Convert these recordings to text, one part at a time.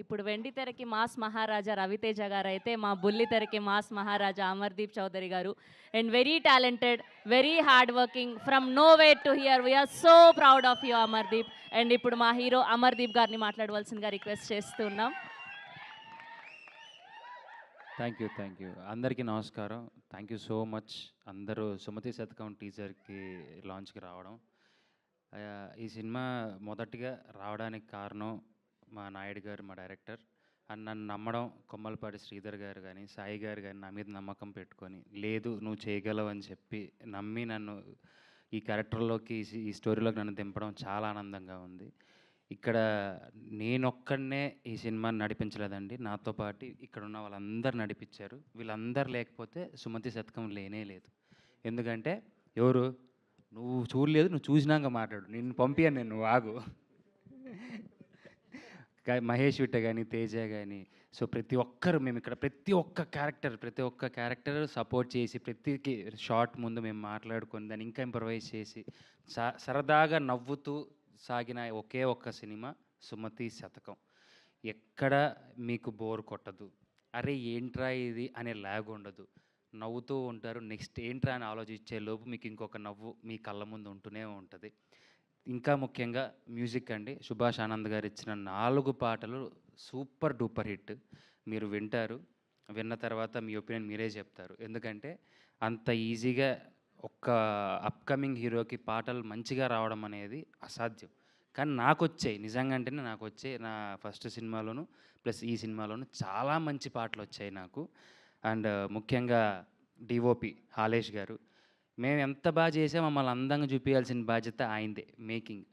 ఇప్పుడు వెండి తెరకి మాస్ మహారాజా రవితేజ గారు అయితే, మా బుల్లి తెరకి మాస్ మహారాజా అమర్దీప్ చౌదరి గారు. And very talented, very hard working, from nowhere to here. We're so proud of you Amardeep. And ఇప్పుడు మా హీరో అమర్దీప్ గారిని మాట్లాడవలసిందిగా రిక్వెస్ట్ చేస్తున్నాం. థ్యాంక్ యూ అందరికీ నమస్కారం. థ్యాంక్ యూ సో మచ్ అందరూ సుమతి శతకం టీజర్కి లాంచ్కి రావడం. ఈ సినిమా మొదటిగా రావడానికి కారణం మా నాయుడు గారు, మా డైరెక్టర్. అండ్ నన్ను నమ్మడం కొమ్మలపాటి శ్రీధర్ గారు కానీ, సాయి గారు కానీ నా మీద నమ్మకం పెట్టుకొని, లేదు నువ్వు చేయగలవు అని చెప్పి నమ్మి నన్ను ఈ క్యారెక్టర్లోకి, ఈ స్టోరీలోకి నన్ను దింపడం చాలా ఆనందంగా ఉంది. ఇక్కడ నేనొక్కడనే ఈ సినిమాని నడిపించలేదండి, నాతో పాటు ఇక్కడ ఉన్న వాళ్ళందరూ నడిపించారు. వీళ్ళందరూ లేకపోతే సుమతి శతకం లేనే లేదు. ఎందుకంటే ఎవరు, నువ్వు చూడలేదు, నువ్వు చూసినాక మాట్లాడు, నిన్ను పంపించాను నేను, నువ్వు ఆగు. మహేష్ విట్ట కానీ, తేజ కానీ, సో ప్రతి ఒక్కరు మేము ఇక్కడ ప్రతి ఒక్క క్యారెక్టర్ సపోర్ట్ చేసి, ప్రతి షార్ట్ ముందు మేము మాట్లాడుకొని దాన్ని ఇంకా ఇంప్రవైజ్ చేసి సరదాగా నవ్వుతూ సాగిన ఒకే ఒక్క సినిమా సుమతి శతకం. ఎక్కడ మీకు బోర్ కొట్టదు, అరే ఏంట్రా ఇది అనే లాగ్ ఉండదు, నవ్వుతూ ఉంటారు. నెక్స్ట్ ఏంట్రా అని ఆలోచించే లోపు మీకు ఇంకొక నవ్వు మీ కళ్ళ ముందు ఉంటూనే ఉంటుంది. ఇంకా ముఖ్యంగా మ్యూజిక్ అండి, సుభాష్ ఆనంద్ గారు ఇచ్చిన 4 పాటలు సూపర్ డూపర్ హిట్. మీరు వింటారు, విన్న తర్వాత మీ ఒపీనియన్ మీరే చెప్తారు. ఎందుకంటే అంత ఈజీగా ఒక్క అప్కమింగ్ హీరోకి పాటలు మంచిగా రావడం అనేది అసాధ్యం. కానీ నాకు వచ్చాయి, నిజంగా అంటేనే నాకు వచ్చాయి. నా ఫస్ట్ సినిమాలోను ప్లస్ ఈ సినిమాలోను చాలా మంచి పాటలు వచ్చాయి నాకు. అండ్ ముఖ్యంగా డిఓపి హాలేష్ గారు, మేము ఎంత బాగా చేసా మమ్మల్ని అందంగా చూపించాల్సిన బాధ్యత ఆయనదే. మేకింగ్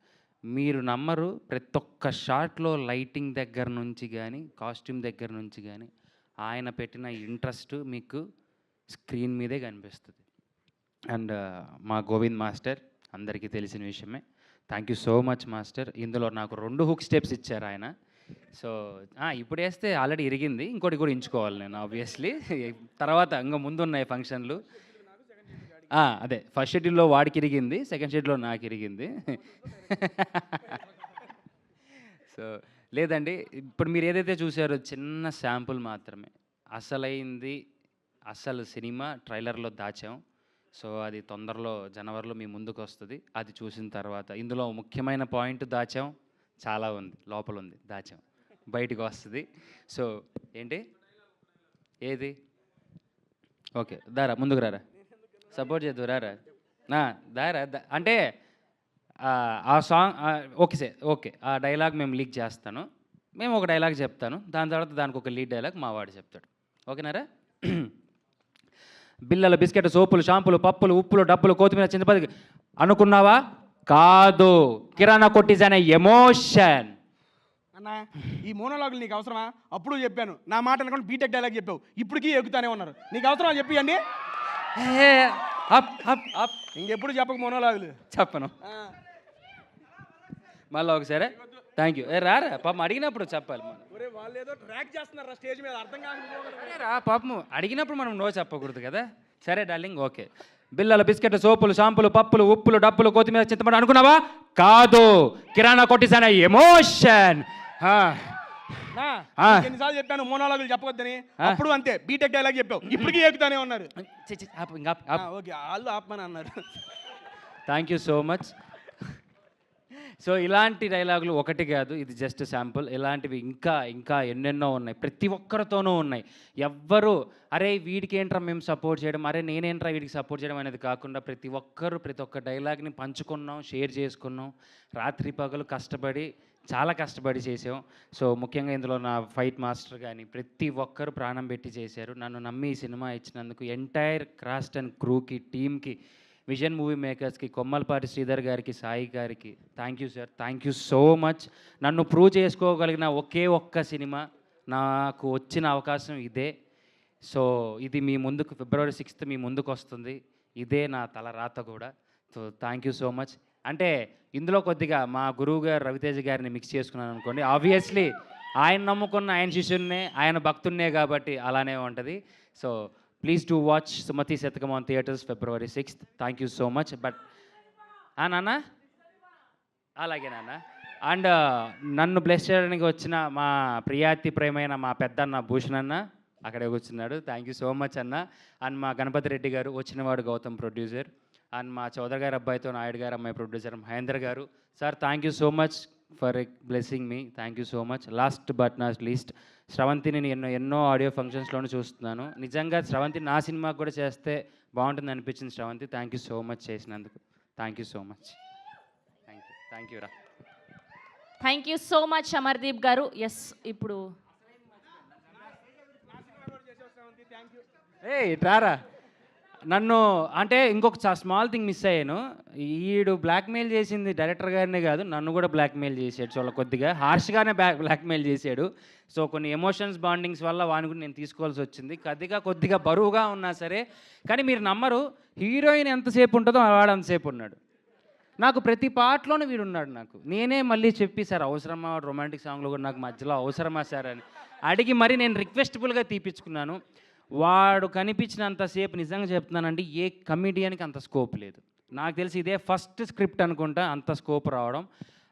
మీరు నమ్మరు, ప్రతి ఒక్క షాట్లో లైటింగ్ దగ్గర నుంచి కానీ, కాస్ట్యూమ్ దగ్గర నుంచి కానీ ఆయన పెట్టిన ఇంట్రెస్ట్ మీకు స్క్రీన్ మీదే కనిపిస్తుంది. అండ్ మా గోవింద్ మాస్టర్ అందరికీ తెలిసిన విషయమే. Thank you so much master. ఇందులో నాకు 2 హుక్ స్టెప్స్ ఇచ్చారు ఆయన. సో ఇప్పుడు వేస్తే ఆల్రెడీ ఇరిగింది, ఇంకోటి కూడా ఎంచుకోవాలి నేను ఆబ్వియస్లీ. తర్వాత ఇంకా ముందున్నాయి ఫంక్షన్లు. అదే ఫస్ట్ షెడ్యూల్లో వాడికి ఇరిగింది, సెకండ్ షెడ్యూల్లో నాకు ఇరిగింది. సో లేదండి, ఇప్పుడు మీరు ఏదైతే చూసారో చిన్న శాంపుల్ మాత్రమే. అసలు సినిమా ట్రైలర్లో దాచాం. సో అది తొందరలో జనవరిలో మీ ముందుకు వస్తుంది. అది చూసిన తర్వాత ఇందులో ముఖ్యమైన పాయింట్ దాచాం, చాలా ఉంది, లోపల ఉంది, దాచాం, బయటికి వస్తుంది. సో ఏంటి ఏది ఓకే దారా ముందుకు రారా, సపోర్ట్ చేద్దు రారా, దారా అంటే ఆ సాంగ్ ఓకే సార్, ఓకే ఆ డైలాగ్ మేము లీక్ చేస్తాను. మేము ఒక డైలాగ్ చెప్తాను, దాని తర్వాత దానికి ఒక లీడ్ డైలాగ్ మా వాడు చెప్తాడు. ఓకేనారా? బిల్లలు, బిస్కెట్, సోపులు, షాంపులు, పప్పులు, ఉప్పులు, డబ్బులు, కొత్తిమీర, చింతపండు అనుకున్నావా? కాదు, కిరాణా కొట్టిస్ అనే ఎమోషన్. అన్నా ఈ మోనోలాగులు నీకు అవసరమా? అప్పుడు చెప్పాను, నా మాట అనుకోండి బీటెక్ డైలాగ్ చెప్పావు, ఇప్పటికీ ఎక్కుతానే ఉన్నారు. నీకు అవసరమా చెప్పియండి? ఇంకెప్పుడు చెప్పక మోనోలాగులు చెప్పను. మళ్ళీ ఒకసారి థ్యాంక్ యూ. రారా పాపం, అడిగినప్పుడు చెప్పాలి మనం. వాళ్ళు ఏదో ట్రాక్ చేస్తున్నారు స్టేజ్ మీద, అర్థం కాదు. పాపం అడిగినప్పుడు మనం నో చెప్పకూడదు కదా. సరే డార్లింగ్, ఓకే. బిల్లలు, బిస్కెట్, సోపులు, షాంపులు, పప్పులు, ఉప్పులు, డబ్బులు, కొత్తిమీర, చింతపండు అనుకున్నావా? కాదు, కిరాణా కొట్టిస్ అనే ఎమోషన్. ఎన్నిసార్లు చెప్పాను మోనోలాగులు చెప్పవద్దని? అప్పుడు అంతే, బీటెక్ డైలాగ్ చెప్పావు, ఇప్పటికీ ఎక్కుతానే ఉన్నారు. ఓకే, వాళ్ళు ఆపమని అన్నారు. Thank you so much. So ఇలాంటి డైలాగులు ఒకటి కాదు, ఇది జస్ట్ శాంపుల్. ఇలాంటివి ఇంకా ఇంకా ఎన్నెన్నో ఉన్నాయి, ప్రతి ఒక్కరితోనూ ఉన్నాయి. ఎవ్వరు అరే వీడికి ఏంట్రా మేము సపోర్ట్ చేయడం, అరే నేనేంట్రా వీడికి సపోర్ట్ చేయడం అనేది కాకుండా ప్రతి ఒక్కరు ప్రతి ఒక్క డైలాగ్ని పంచుకున్నాం, షేర్ చేసుకున్నాం. రాత్రి పగలు కష్టపడి, చాలా కష్టపడి చేసాం. సో ముఖ్యంగా ఇందులో నా ఫైట్ మాస్టర్ కానీ ప్రతి ఒక్కరు ప్రాణం పెట్టి చేశారు. నన్ను నమ్మి ఈ సినిమా ఇచ్చినందుకు ఎంటైర్ క్రాస్ట్ అండ్ క్రూకి, టీమ్కి, విజన్ మూవీ మేకర్స్కి, కొమ్మలపాటి శ్రీధర్ గారికి, సాయి గారికి thank you sir, thank you so much. నన్ను ప్రూవ్ చేసుకోగలిగిన ఒకే ఒక్క సినిమా, నాకు వచ్చిన అవకాశం ఇదే. సో ఇది మీ ముందుకు February 6th మీ ముందుకు వస్తుంది. ఇదే నా తల రాత కూడా. So thank you so much. అంటే ఇందులో కొద్దిగా మా గురువు గారు రవితేజ గారిని మిక్స్ చేసుకున్నాను అనుకోండి. ఆబ్వియస్లీ ఆయన నమ్ముకున్న ఆయన శిష్యున్నే, ఆయన భక్తున్నే కాబట్టి అలానే ఉంటుంది. So please do watch Sumathi Sathakam on theatres February 6th. Thank you so much. But నాన్న అలాగే నాన్న. అండ్ నన్ను బ్లెస్ చేయడానికి వచ్చిన మా ప్రియాతి ప్రేమైన మా పెద్దన్న భూషణ్ అన్న అక్కడే కూర్చున్నాడు. థ్యాంక్ యూ సో మచ్ అన్న. అండ్ మా గణపతి రెడ్డి గారు, వచ్చినవాడు గౌతమ్ ప్రొడ్యూసర్. అండ్ మా చౌదరి గారి అబ్బాయితో నాయుడు గారు అమ్మాయి producer Mahender garu. Sir thank you so much for blessing మీ. Thank you so much. Last but not least, శ్రవంతిని నేను ఎన్నో ఆడియో ఫంక్షన్స్లోనూ చూస్తున్నాను. నిజంగా శ్రవంతి నా సినిమాకి కూడా చేస్తే బాగుంటుంది అనిపించింది. Sravanthi thank you so much చేసినందుకు. Thank you so much. Thank you రా. Thank you so much Amardeep garu. Yes, ఇప్పుడు రారా. నన్ను అంటే ఇంకొక స్మాల్ థింగ్ మిస్ అయ్యాను. ఈడు బ్లాక్మెయిల్ చేసింది డైరెక్టర్ గారినే కాదు, నన్ను కూడా బ్లాక్మెయిల్ చేసాడు. చాలా కొద్దిగా హార్ష్గానే బ్లాక్మెయిల్ చేశాడు. సో కొన్ని ఎమోషన్స్ బాండింగ్స్ వల్ల వాని కూడా నేను తీసుకోవాల్సి వచ్చింది. కొద్దిగా బరువుగా ఉన్నా సరే, కానీ మీరు నమ్మరు, హీరోయిన్ ఎంతసేపు ఉంటుందో వాడు అంతసేపు ఉన్నాడు. నాకు ప్రతి పాటలోనూ వీడు ఉన్నాడు. నేనే మళ్ళీ చెప్పి, సార్ అవసరమా రొమాంటిక్ సాంగ్లో కూడా నాకు మధ్యలో అవసరమా సార్ అని అడిగి మరి నేను రిక్వెస్టబుల్గా తీపించుకున్నాను. వాడు కనిపించినంతసేపు నిజంగా చెప్తున్నానండి, ఏ కమిడియన్కి అంత స్కోప్ లేదు. నాకు తెలిసి ఇదే ఫస్ట్ స్క్రిప్ట్ అనుకుంటా అంత స్కోప్ రావడం.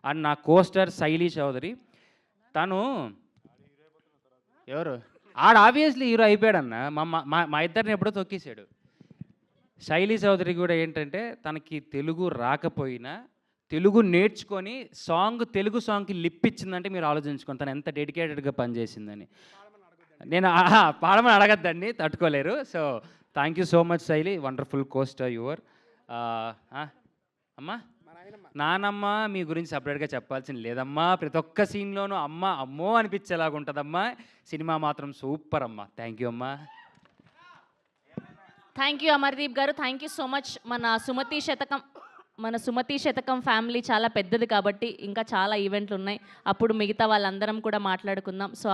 అండ్ నా కోస్టర్ శైలి చౌదరి, తను ఎవరు ఆడు ఆబ్వియస్లీ హీరో అయిపోయాడన్న. మా ఇద్దరిని ఎప్పుడో తొక్కేసాడు. శైలి చౌదరి కూడా ఏంటంటే తనకి తెలుగు రాకపోయినా తెలుగు నేర్చుకొని తెలుగు సాంగ్కి లిప్ ఇచ్చిందంటే మీరు ఆలోచించుకోండి తను ఎంత డెడికేటెడ్గా పనిచేసిందని. నేను పాడమని అడగద్దండి, తట్టుకోలేరు. So thank you so much శైలి, వండర్ఫుల్ కోస్టర్ యువర్. అమ్మా నానమ్మ మీ గురించి సపరేట్గా చెప్పాల్సింది లేదమ్మా. ప్రతి ఒక్క సీన్లోనూ అమ్మ అమ్మో అనిపించేలాగా ఉంటుందమ్మా. సినిమా మాత్రం సూపర్ అమ్మా. థ్యాంక్ యూ అమ్మా. థ్యాంక్ యూ అమర్దీప్ గారు. Thank you so much. మన సుమతి శతకం ఫ్యామిలీ చాలా పెద్దది కాబట్టి ఇంకా చాలా ఈవెంట్లు ఉన్నాయి. అప్పుడు మిగతా వాళ్ళందరం కూడా మాట్లాడుకుందాం. సో